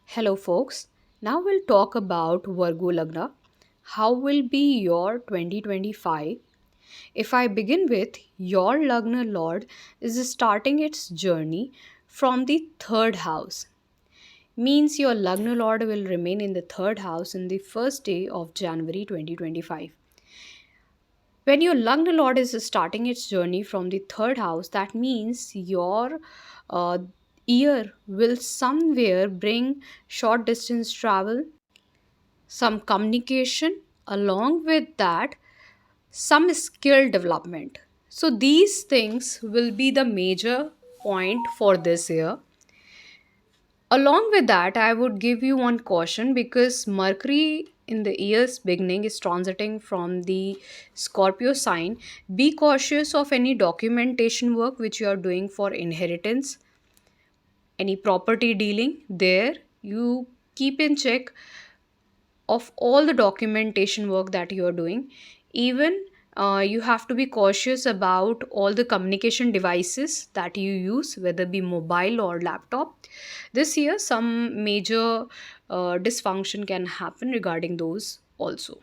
Hello, folks. Now we'll talk about Virgo Lagna. How will be your 2025? If I begin with, your Lagna Lord is starting its journey from the third house. Means your Lagna Lord will remain in the third house in the first day of January 2025. When your Lagna Lord is starting its journey from the third house, that means your uh, year will somewhere bring short distance travel, some communication, along with that, some skill development. So, these things will be the major point for this year. Along with that, I would give you one caution because Mercury in the year's beginning is transiting from the Scorpio sign. Be cautious of any documentation work which you are doing for inheritance, any property dealing. There, you keep in check of all the documentation work that you are doing. Even you have to be cautious about all the communication devices that you use, whether be mobile or laptop. This year some major dysfunction can happen regarding those also.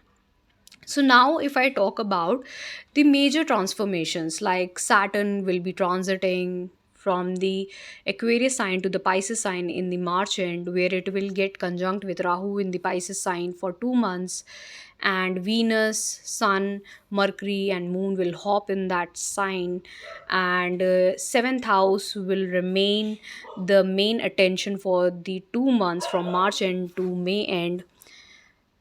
So now if I talk about the major transformations, like Saturn will be transiting from the Aquarius sign to the Pisces sign in the March end, where it will get conjunct with Rahu in the Pisces sign for 2 months, and Venus, Sun, Mercury, and Moon will hop in that sign, and seventh house will remain the main attention for the 2 months from March end to May end.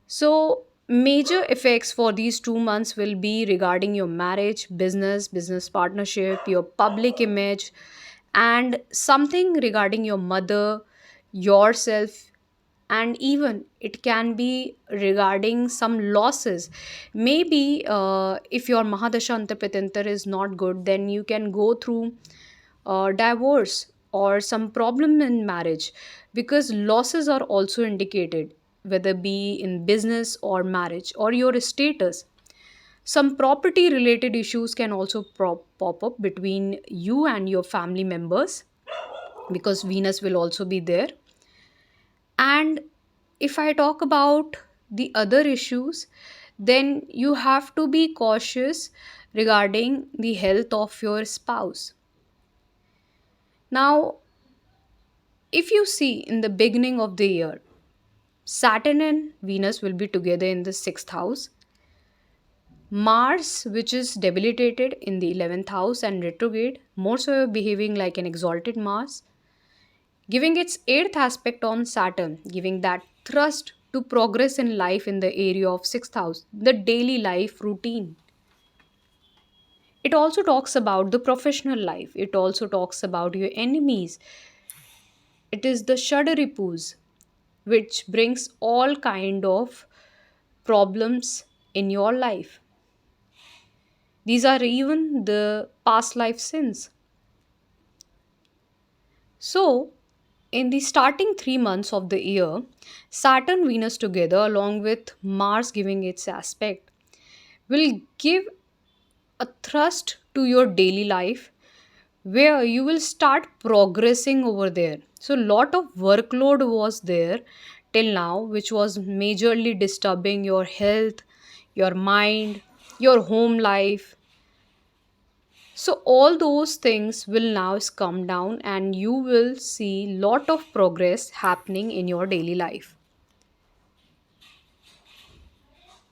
So, major effects for these 2 months will be regarding your marriage, business partnership, your public image, and something regarding your mother, yourself, and even it can be regarding some losses. Maybe if your Mahadasha Antapratantar is not good, then you can go through divorce or some problem in marriage, because losses are also indicated, whether be in business or marriage or your status. Some property related issues can also pop up between you and your family members, because Venus will also be there. And if I talk about the other issues, then you have to be cautious regarding the health of your spouse. Now, if you see in the beginning of the year, Saturn and Venus will be together in the sixth house. Mars, which is debilitated in the 11th house and retrograde, more so behaving like an exalted Mars, giving its eighth aspect on Saturn, giving that thrust to progress in life in the area of sixth house, the daily life routine. It also talks about the professional life. It also talks about your enemies. It is the Shadaripu's, which brings all kind of problems in your life. These are even the past life sins. So, in the starting 3 months of the year, Saturn Venus together, along with Mars giving its aspect, will give a thrust to your daily life, where you will start progressing over there. So, lot of workload was there till now, which was majorly disturbing your health, your mind, your home life. So all those things will now come down, and you will see lot of progress happening in your daily life.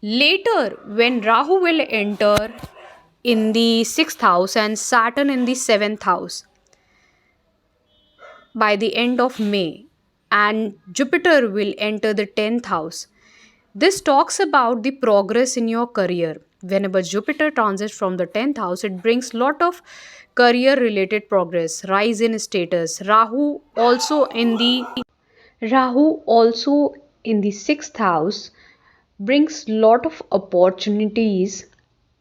Later, when Rahu will enter in the sixth house and Saturn in the seventh house by the end of May, and Jupiter will enter the 10th house. This talks about the progress in your career. Whenever Jupiter transits from the 10th house, it brings lot of career related progress, rise in status. Rahu also in the 6th house brings lot of opportunities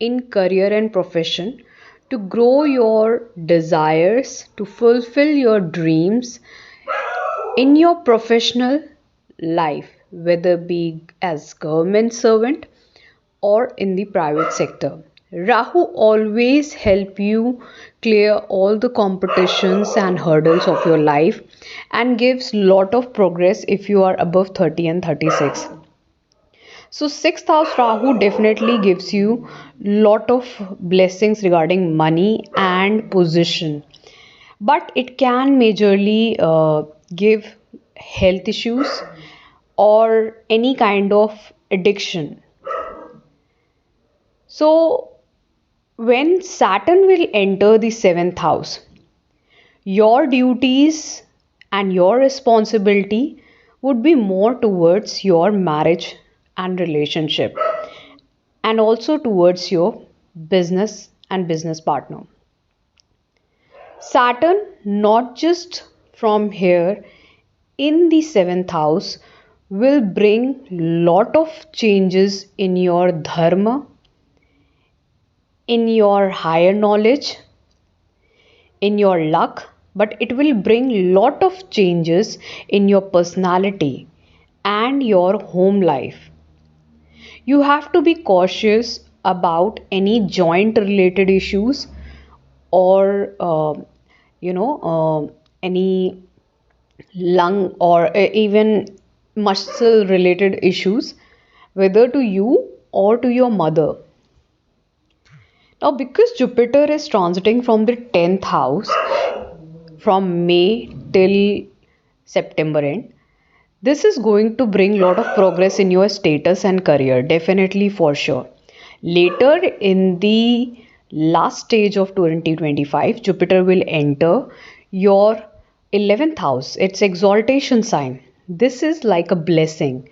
in career and profession, to grow your desires, to fulfill your dreams in your professional life, whether be as government servant or in the private sector. Rahu always help you clear all the competitions and hurdles of your life and gives lot of progress if you are above 30 and 36. So sixth house Rahu definitely gives you lot of blessings regarding money and position, but it can majorly give health issues or any kind of addiction. So when Saturn will enter the seventh house, your duties and your responsibility would be more towards your marriage and relationship, and also towards your business and business partner. Saturn, not just from here in the seventh house, will bring lot of changes in your dharma, in your higher knowledge, in your luck, but it will bring lot of changes in your personality and your home life. You have to be cautious about any joint related issues or any lung or even muscle related issues, whether to you or to your mother. Now, because Jupiter is transiting from the 10th house from May till September end, this is going to bring lot of progress in your status and career, definitely for sure. Later in the last stage of 2025, Jupiter will enter your 11th house, its exaltation sign. This is like a blessing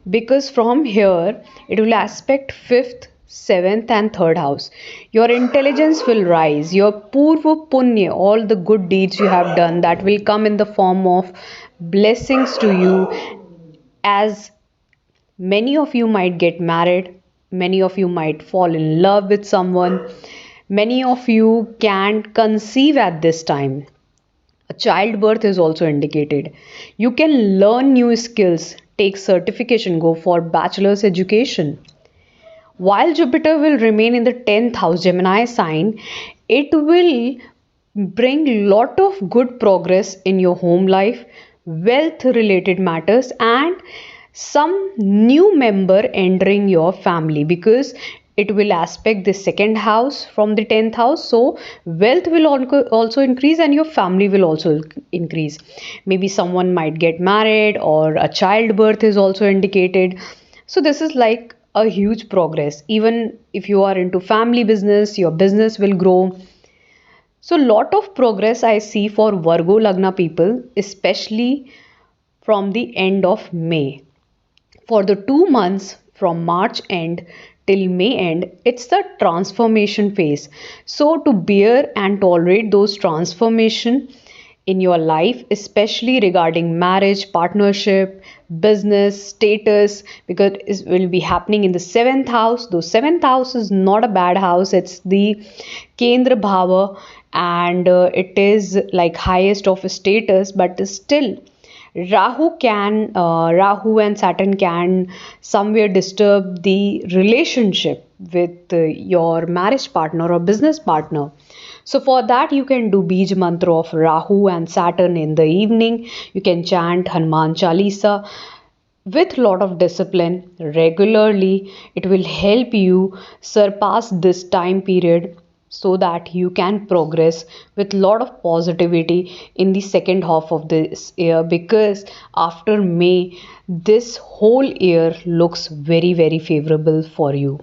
because from here it will aspect 5th, 7th, and 3rd house. Your intelligence will rise, your purva punya, all the good deeds you have done, that will come in the form of blessings to you, as many of you might get married, many of you might fall in love with someone, many of you can conceive at this time. A childbirth is also indicated. You can learn new skills, take certification, go for bachelor's education. While Jupiter will remain in the 10th house Gemini sign, it will bring lot of good progress in your home life, wealth related matters, and some new member entering your family, because it will aspect the second house from the 10th house. So wealth will also increase and your family will also increase. Maybe someone might get married or a childbirth is also indicated. So this is like a huge progress. Even if you are into family business, your business will grow. So lot of progress I see for Virgo Lagna people, especially from the end of May. For the 2 months from March end till May end, it's the transformation phase. So to bear and tolerate those transformation in your life, especially regarding marriage, partnership, business, status, because it will be happening in the seventh house. Though seventh house is not a bad house, it's the Kendra Bhava, and it is like highest of status, but still Rahu and Saturn can somewhere disturb the relationship with your marriage partner or business partner. So for that you can do Bij mantra of Rahu and Saturn in the evening. You can chant Hanuman Chalisa with lot of discipline regularly. It will help you surpass this time period so that you can progress with lot of positivity in the second half of this year, because after May this whole year looks very favorable for you.